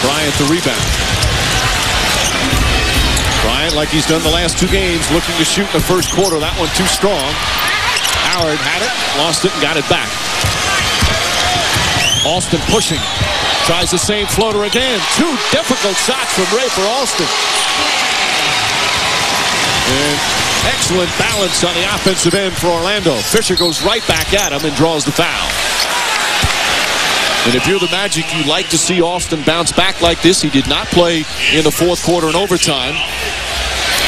Bryant the rebound. Bryant, like he's done the last 2 games, looking to shoot in the first quarter. That one too strong. Howard had it, lost it, and got it back. Alston pushing. Tries the same floater again. 2 difficult shots from Rafer Alston. And excellent balance on the offensive end for Orlando. Fisher goes right back at him and draws the foul. And if you're the Magic, you like to see Alston bounce back like this. He did not play in the 4th quarter and overtime.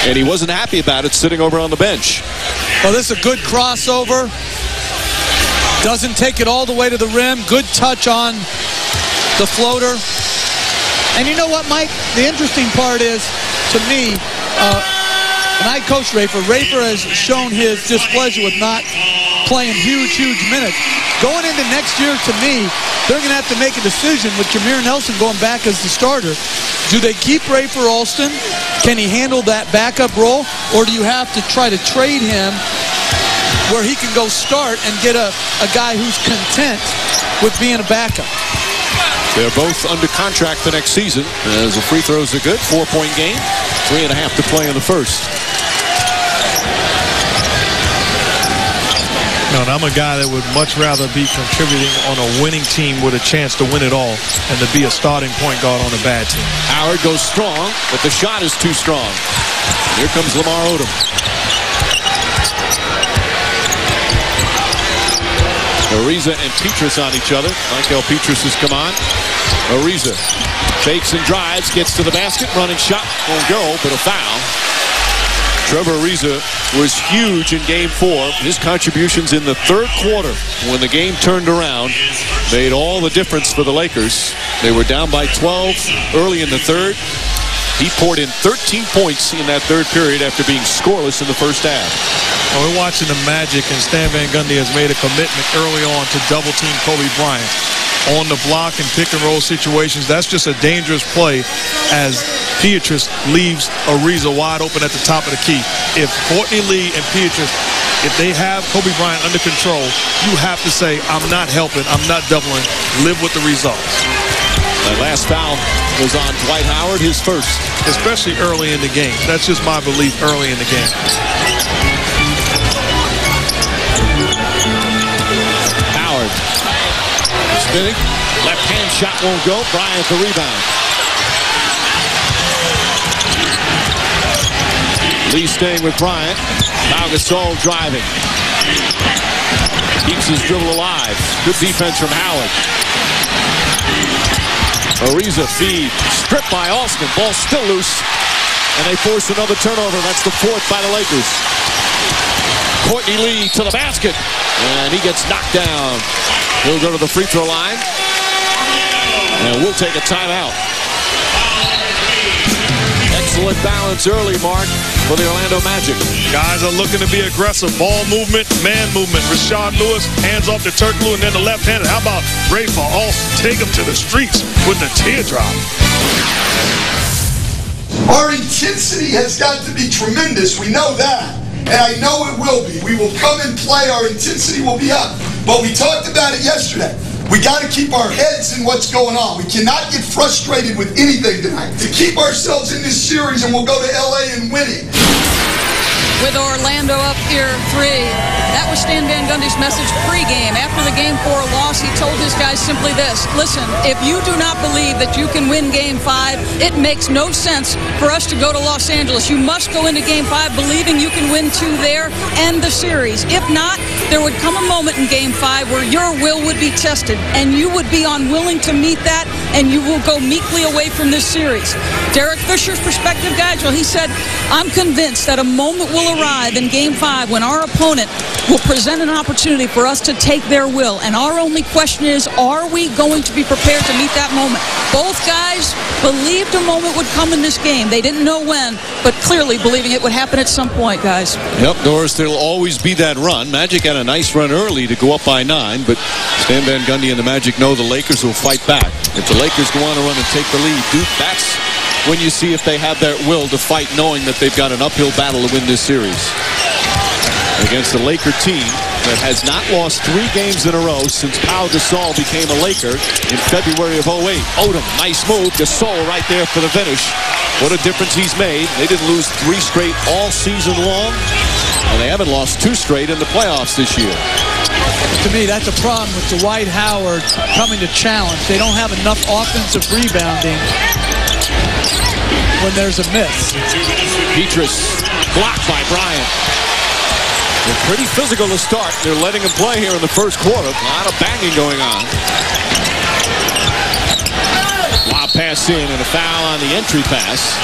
And he wasn't happy about it sitting over on the bench. Well, this is a good crossover. Doesn't take it all the way to the rim. Good touch on the floater. And you know what, Mike? The interesting part is, to me, and I coach Rafer. Rafer has shown his displeasure with not playing huge minutes. Going into next year, to me, they're going to have to make a decision with Jameer Nelson going back as the starter. Do they keep Rafer Alston? Can he handle that backup role? Or do you have to try to trade him where he can go start and get a guy who's content with being a backup? They're both under contract for next season. As the free throws are good, 4-point game, 3.5 to play in the first. No, and I'm a guy that would much rather be contributing on a winning team with a chance to win it all than to be a starting point guard on a bad team. Howard goes strong, but the shot is too strong. Here comes Lamar Odom. Ariza and Petrus on each other. Michael Petrus has come on. Ariza fakes and drives, gets to the basket, running shot, won't go, but a foul. Trevor Ariza was huge in Game 4. His contributions in the 3rd quarter, when the game turned around, made all the difference for the Lakers. They were down by 12 early in the 3rd. He poured in 13 points in that 3rd period after being scoreless in the first half. Well, we're watching the Magic, and Stan Van Gundy has made a commitment early on to double-team Kobe Bryant. On the block and pick-and-roll situations, that's just a dangerous play as Petrus leaves Ariza wide open at the top of the key. If Courtney Lee and Petrus, if they have Kobe Bryant under control, you have to say, I'm not helping, I'm not doubling, live with the results. That last foul was on Dwight Howard, his first. Especially early in the game. That's just my belief early in the game. Howard. Spinning. Left-hand shot won't go. Bryant the rebound. Lee staying with Bryant. Now Gasol driving. Keeps his dribble alive. Good defense from Howard. Ariza feed. Stripped by Alston. Ball still loose. And they force another turnover. That's the 4th by the Lakers. Courtney Lee to the basket. And he gets knocked down. He'll go to the free throw line. And we'll take a timeout. Excellent balance early, Mark, for the Orlando Magic. Guys are looking to be aggressive. Ball movement, man movement. Rashard Lewis, hands off to Turk Lou, and then the left-handed. How about Rafer Alston? Take him to the streets with the teardrop. Our intensity has got to be tremendous. We know that. And I know it will be. We will come and play. Our intensity will be up. But we talked about it yesterday. We got to keep our heads in what's going on. We cannot get frustrated with anything tonight. To keep ourselves in this series, and we'll go to LA and win it. With Orlando up here 3. That was Stan Van Gundy's message pre-game. After the Game 4 loss, he told his guys simply this: listen, if you do not believe that you can win Game 5, it makes no sense for us to go to Los Angeles. You must go into Game 5 believing you can win 2 there and the series. If not, there would come a moment in Game 5 where your will would be tested, and you would be unwilling to meet that, and you will go meekly away from this series. Derek Fisher's perspective, guys, well, he said, I'm convinced that a moment will arrive in Game 5 when our opponent will present an opportunity for us to take their will. And our only question is, are we going to be prepared to meet that moment? Both guys believed a moment would come in this game. They didn't know when, but clearly believing it would happen at some point, guys. Yep, Doris, there'll always be that run. Magic had a nice run early to go up by 9, but Stan Van Gundy and the Magic know the Lakers will fight back. If the Lakers go on a run and take the lead, Duke, that's when you see if they have that will to fight, knowing that they've got an uphill battle to win this series. Against the Laker team that has not lost 3 games in a row since Pau Gasol became a Laker in February of 08. Odom, nice move. Gasol right there for the finish. What a difference he's made. They didn't lose 3 straight all season long, and they haven't lost 2 straight in the playoffs this year. To me, that's a problem with Dwight Howard coming to challenge. They don't have enough offensive rebounding when there's a miss. Petrus blocked by Bryant. They're pretty physical to start. They're letting him play here in the first quarter. A lot of banging going on. Lob pass in and a foul on the entry pass.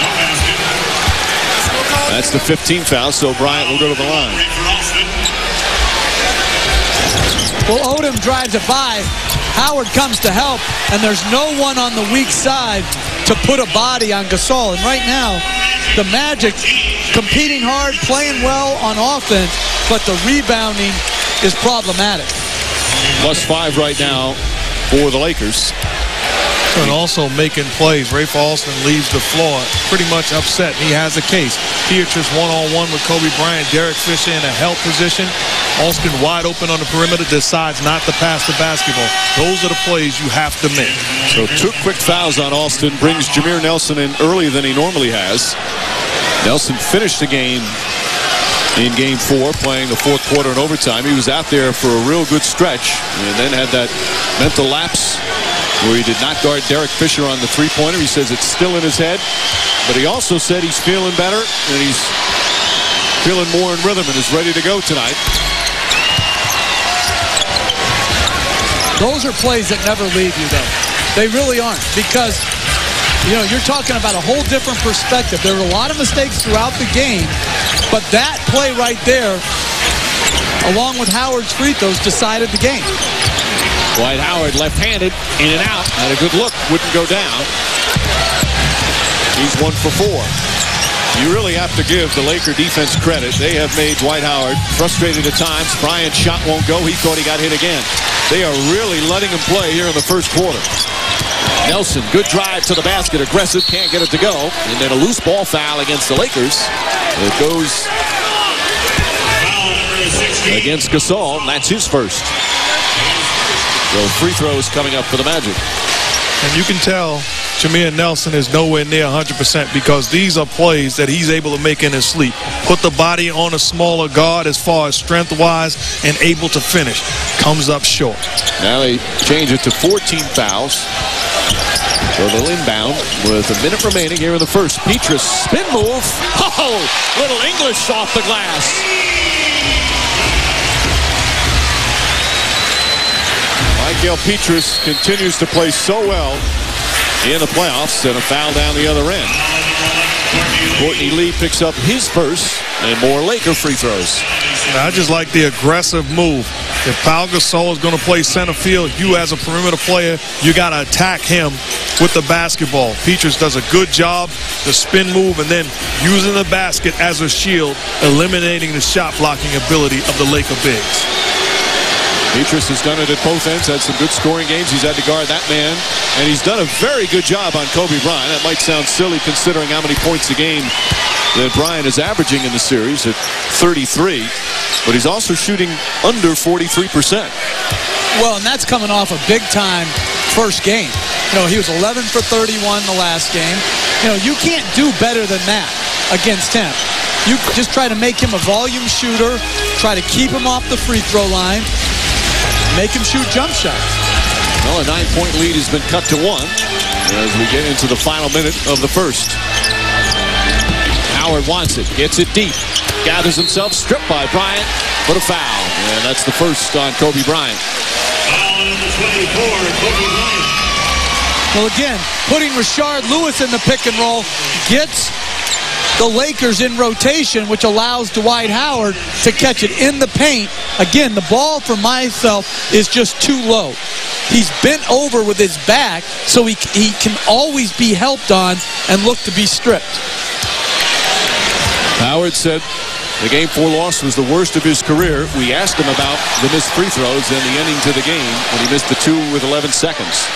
That's the 15th foul, so Bryant will go to the line. Well, Odom drives it by. Howard comes to help, and there's no one on the weak side to put a body on Gasol. And right now, the Magic competing hard, playing well on offense, but the rebounding is problematic. +5 right now for the Lakers. And also making plays. Rafe Alston leaves the floor pretty much upset. He has a case. Petrus one-on-one with Kobe Bryant. Derek Fisher in a help position. Alston wide open on the perimeter, decides not to pass the basketball. Those are the plays you have to make. So 2 quick fouls on Alston brings Jameer Nelson in earlier than he normally has. Nelson finished the game in Game 4, playing the 4th quarter in overtime. He was out there for a real good stretch and then had that mental lapse where he did not guard Derek Fisher on the three-pointer. He says it's still in his head, but he also said he's feeling better and he's feeling more in rhythm and is ready to go tonight. Those are plays that never leave you, though. They really aren't, because, you know, you're talking about a whole different perspective. There were a lot of mistakes throughout the game, but that play right there, along with Howard's free throws, decided the game. Dwight Howard left-handed, in and out, had a good look, wouldn't go down. He's 1 for 4. You really have to give the Laker defense credit. They have made Dwight Howard frustrated at times. Bryant's shot won't go. He thought he got hit again. They are really letting him play here in the first quarter. Nelson, good drive to the basket, aggressive, can't get it to go. And then a loose ball foul against the Lakers. It goes against Gasol, and that's his first. So free throws coming up for the Magic. And you can tell Jameer Nelson is nowhere near 100% because these are plays that he's able to make in his sleep. Put the body on a smaller guard as far as strength-wise and able to finish. Comes up short. Now they change it to 14 fouls. So they'll inbound with a minute remaining here in the first. Petrus, spin move. Oh, little English off the glass. Michael Petrus continues to play so well in the playoffs, and a foul down the other end. Courtney Lee picks up his first, and more Laker free throws. I just like the aggressive move. If Pau Gasol is going to play center field, you as a perimeter player, you got to attack him with the basketball. Petrus does a good job, the spin move, and then using the basket as a shield, eliminating the shot blocking ability of the Laker bigs. Petrus has done it at both ends, had some good scoring games. He's had to guard that man, and he's done a very good job on Kobe Bryant. That might sound silly considering how many points a game that Bryant is averaging in the series at 33, but he's also shooting under 43%. Well, and that's coming off a big-time first game. You know, he was 11 for 31 the last game. You know, you can't do better than that against him. You just try to make him a volume shooter, try to keep him off the free throw line, make him shoot jump shots. Well, a 9-point lead has been cut to 1 as we get into the final minute of the first. Howard wants it, gets it deep, gathers himself, stripped by Bryant, but a foul. And that's the first on Kobe Bryant. Foul number 24, Kobe Bryant. Well, again, putting Rashard Lewis in the pick and roll gets the Lakers in rotation, which allows Dwight Howard to catch it in the paint. Again, the ball for myself is just too low. He's bent over with his back, so he can always be helped on and look to be stripped. Howard said the Game 4 loss was the worst of his career. We asked him about the missed free throws and the ending to the game when he missed the 2 with 11 seconds.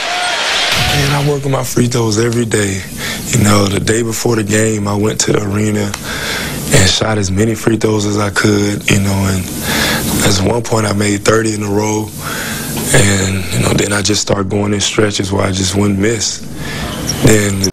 Man, I work on my free throws every day. You know, the day before the game, I went to the arena and shot as many free throws as I could, you know, and At one point, I made 30 in a row, and then I just started going in stretches where I just wouldn't miss. Then